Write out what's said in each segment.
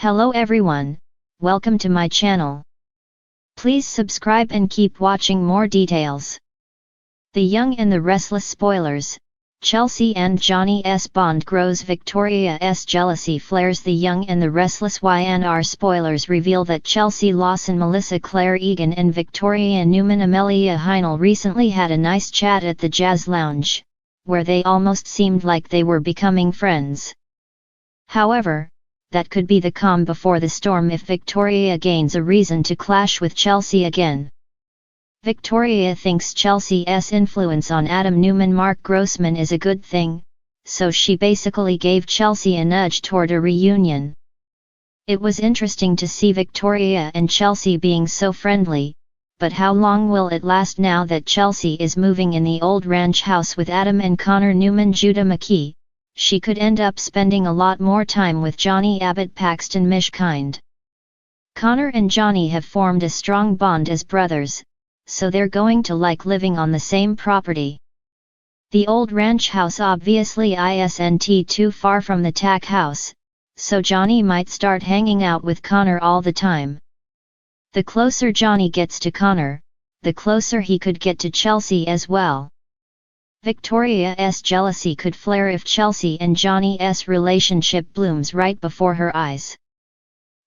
Hello everyone, welcome to my channel. Please subscribe and keep watching more details. The Young and the Restless spoilers. Chelsea and Johnny's bond grows, Victoria's jealousy flares. The Young and the Restless YNR spoilers reveal that Chelsea Lawson, Melissa Claire Egan and Victoria Newman Amelia Heinel recently had a nice chat at the Jazz Lounge, where they almost seemed like they were becoming friends. However, that could be the calm before the storm if Victoria gains a reason to clash with Chelsea again. Victoria thinks Chelsea's influence on Adam Newman Mark Grossman is a good thing, so she basically gave Chelsea a nudge toward a reunion. It was interesting to see Victoria and Chelsea being so friendly, but how long will it last now that Chelsea is moving in the old ranch house with Adam and Connor Newman Judah McKee? She could end up spending a lot more time with Johnny Abbott Paxton Mishkind. Connor and Johnny have formed a strong bond as brothers, so they're going to like living on the same property. The old ranch house obviously isn't too far from the Tack house, so Johnny might start hanging out with Connor all the time. The closer Johnny gets to Connor, the closer he could get to Chelsea as well. Victoria's jealousy could flare if Chelsea and Johnny's relationship blooms right before her eyes.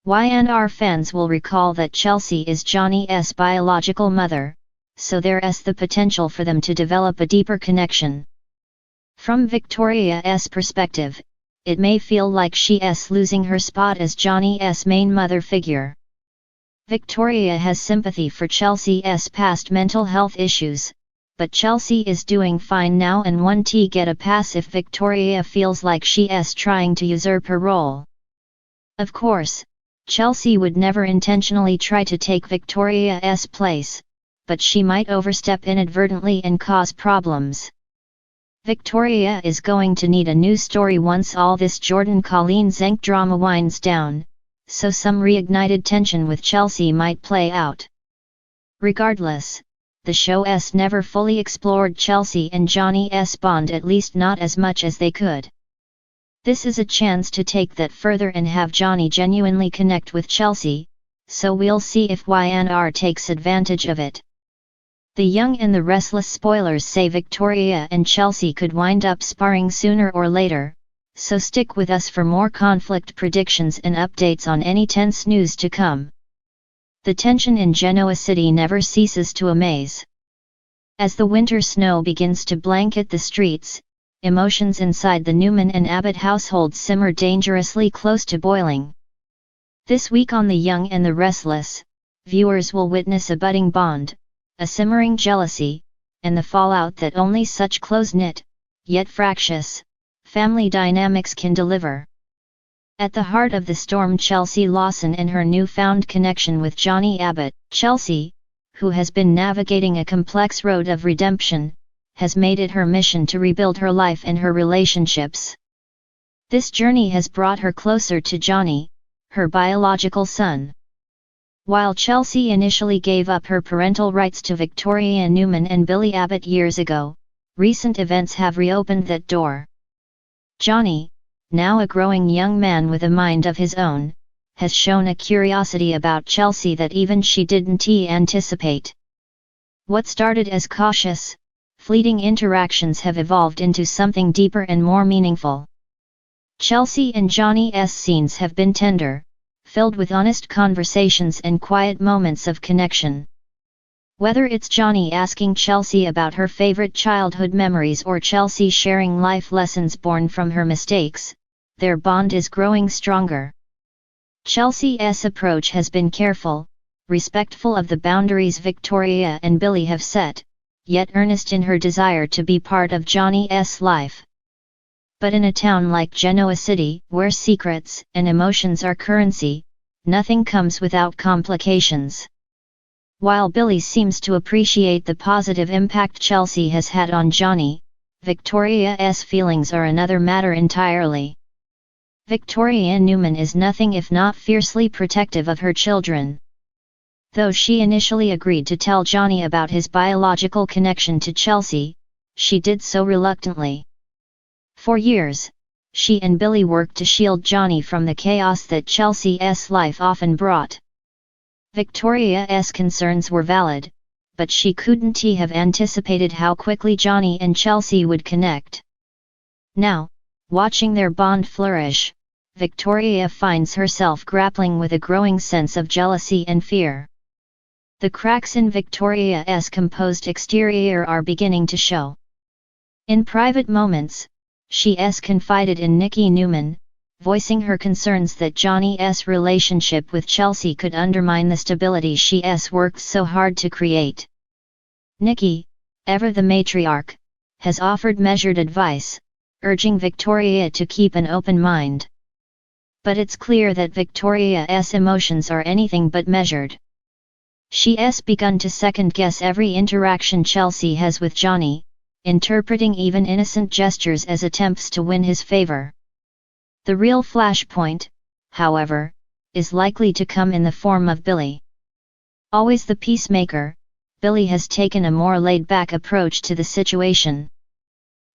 YNR fans will recall that Chelsea is Johnny's biological mother, so there's the potential for them to develop a deeper connection. From Victoria's perspective, it may feel like she's losing her spot as Johnny's main mother figure. Victoria has sympathy for Chelsea's past mental health issues, but Chelsea is doing fine now and won't get a pass if Victoria feels like she's trying to usurp her role. Of course, Chelsea would never intentionally try to take Victoria's place, but she might overstep inadvertently and cause problems. Victoria is going to need a new story once all this Jordan-Colleen Zenk drama winds down, so some reignited tension with Chelsea might play out. Regardless, the show's never fully explored Chelsea and Johnny's bond, at least not as much as they could. This is a chance to take that further and have Johnny genuinely connect with Chelsea, so we'll see if YNR takes advantage of it. The Young and the Restless spoilers say Victoria and Chelsea could wind up sparring sooner or later, so stick with us for more conflict predictions and updates on any tense news to come. The tension in Genoa City never ceases to amaze. As the winter snow begins to blanket the streets, emotions inside the Newman and Abbott household simmer dangerously close to boiling. This week on The Young and the Restless, viewers will witness a budding bond, a simmering jealousy, and the fallout that only such close-knit, yet fractious, family dynamics can deliver. At the heart of the storm, Chelsea Lawson and her newfound connection with Johnny Abbott. Chelsea, who has been navigating a complex road of redemption, has made it her mission to rebuild her life and her relationships. This journey has brought her closer to Johnny, her biological son. While Chelsea initially gave up her parental rights to Victoria Newman and Billy Abbott years ago, recent events have reopened that door. Johnny, now a growing young man with a mind of his own, has shown a curiosity about Chelsea that even she didn't anticipate. What started as cautious, fleeting interactions have evolved into something deeper and more meaningful. Chelsea and Johnny's scenes have been tender, filled with honest conversations and quiet moments of connection. Whether it's Johnny asking Chelsea about her favorite childhood memories or Chelsea sharing life lessons born from her mistakes, their bond is growing stronger. Chelsea's approach has been careful, respectful of the boundaries Victoria and Billy have set, yet earnest in her desire to be part of Johnny's life. But in a town like Genoa City, where secrets and emotions are currency, nothing comes without complications. While Billy seems to appreciate the positive impact Chelsea has had on Johnny, Victoria's feelings are another matter entirely. Victoria Newman is nothing if not fiercely protective of her children. Though she initially agreed to tell Johnny about his biological connection to Chelsea, she did so reluctantly. For years, she and Billy worked to shield Johnny from the chaos that Chelsea's life often brought. Victoria's concerns were valid, but she couldn't have anticipated how quickly Johnny and Chelsea would connect. Now, watching their bond flourish, Victoria finds herself grappling with a growing sense of jealousy and fear. The cracks in Victoria's composed exterior are beginning to show. In private moments, she's confided in Nikki Newman, voicing her concerns that Johnny's relationship with Chelsea could undermine the stability she's worked so hard to create. Nikki, ever the matriarch, has offered measured advice, urging Victoria to keep an open mind. But it's clear that Victoria's emotions are anything but measured. She's begun to second-guess every interaction Chelsea has with Johnny, interpreting even innocent gestures as attempts to win his favor. The real flashpoint, however, is likely to come in the form of Billy. Always the peacemaker, Billy has taken a more laid-back approach to the situation.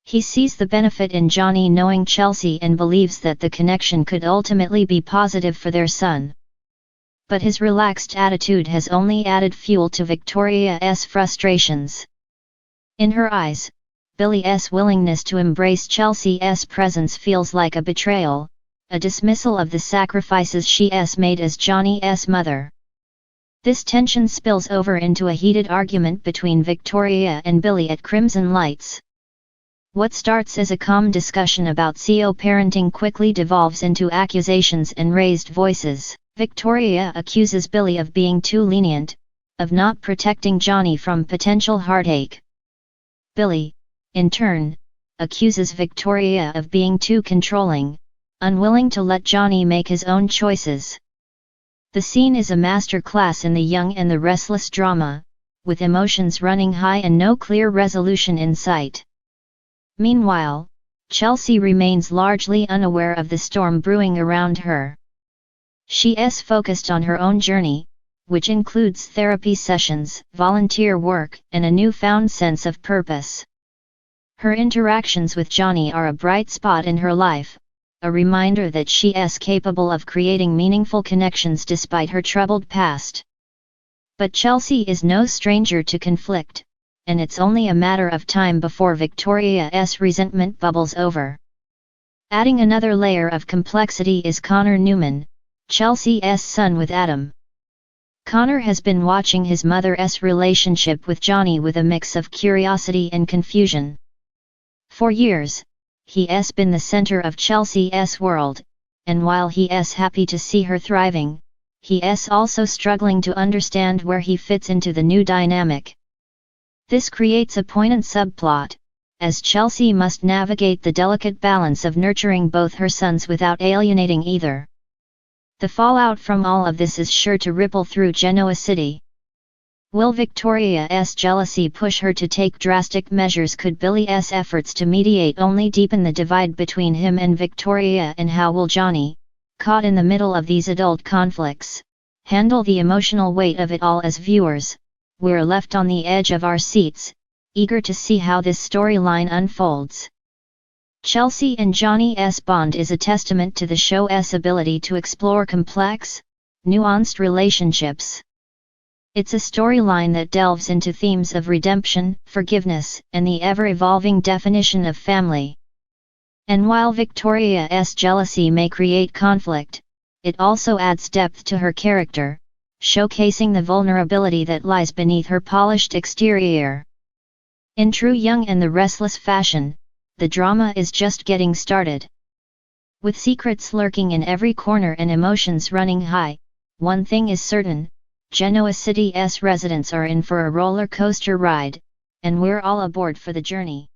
He sees the benefit in Johnny knowing Chelsea and believes that the connection could ultimately be positive for their son. But his relaxed attitude has only added fuel to Victoria's frustrations. In her eyes, Billy's willingness to embrace Chelsea's presence feels like a betrayal, a dismissal of the sacrifices she's made as Johnny's mother. This tension spills over into a heated argument between Victoria and Billy at Crimson Lights. What starts as a calm discussion about co-parenting quickly devolves into accusations and raised voices. Victoria accuses Billy of being too lenient, of not protecting Johnny from potential heartache. Billy, in turn, accuses Victoria of being too controlling, unwilling to let Johnny make his own choices. The scene is a master class in the young and the restless drama, with emotions running high and no clear resolution in sight. Meanwhile, Chelsea remains largely unaware of the storm brewing around her. She's focused on her own journey, which includes therapy sessions, volunteer work, and a newfound sense of purpose. Her interactions with Johnny are a bright spot in her life, a reminder that she's capable of creating meaningful connections despite her troubled past. But Chelsea is no stranger to conflict, and it's only a matter of time before Victoria's resentment bubbles over. Adding another layer of complexity is Connor Newman, Chelsea's son with Adam. Connor has been watching his mother's relationship with Johnny with a mix of curiosity and confusion. For years, he's been the center of Chelsea's world, and while he's happy to see her thriving, he's also struggling to understand where he fits into the new dynamic. This creates a poignant subplot, as Chelsea must navigate the delicate balance of nurturing both her sons without alienating either. The fallout from all of this is sure to ripple through Genoa City. Will Victoria's jealousy push her to take drastic measures? Could Billy's efforts to mediate only deepen the divide between him and Victoria? And how will Johnny, caught in the middle of these adult conflicts, handle the emotional weight of it all? As viewers, we're left on the edge of our seats, eager to see how this storyline unfolds. Chelsea and Johnny's bond is a testament to the show's ability to explore complex, nuanced relationships. It's a storyline that delves into themes of redemption, forgiveness, and the ever-evolving definition of family. And while Victoria's jealousy may create conflict, it also adds depth to her character, showcasing the vulnerability that lies beneath her polished exterior. In true Young and the Restless fashion, the drama is just getting started. With secrets lurking in every corner and emotions running high, one thing is certain: Genoa City's residents are in for a roller coaster ride, and we're all aboard for the journey.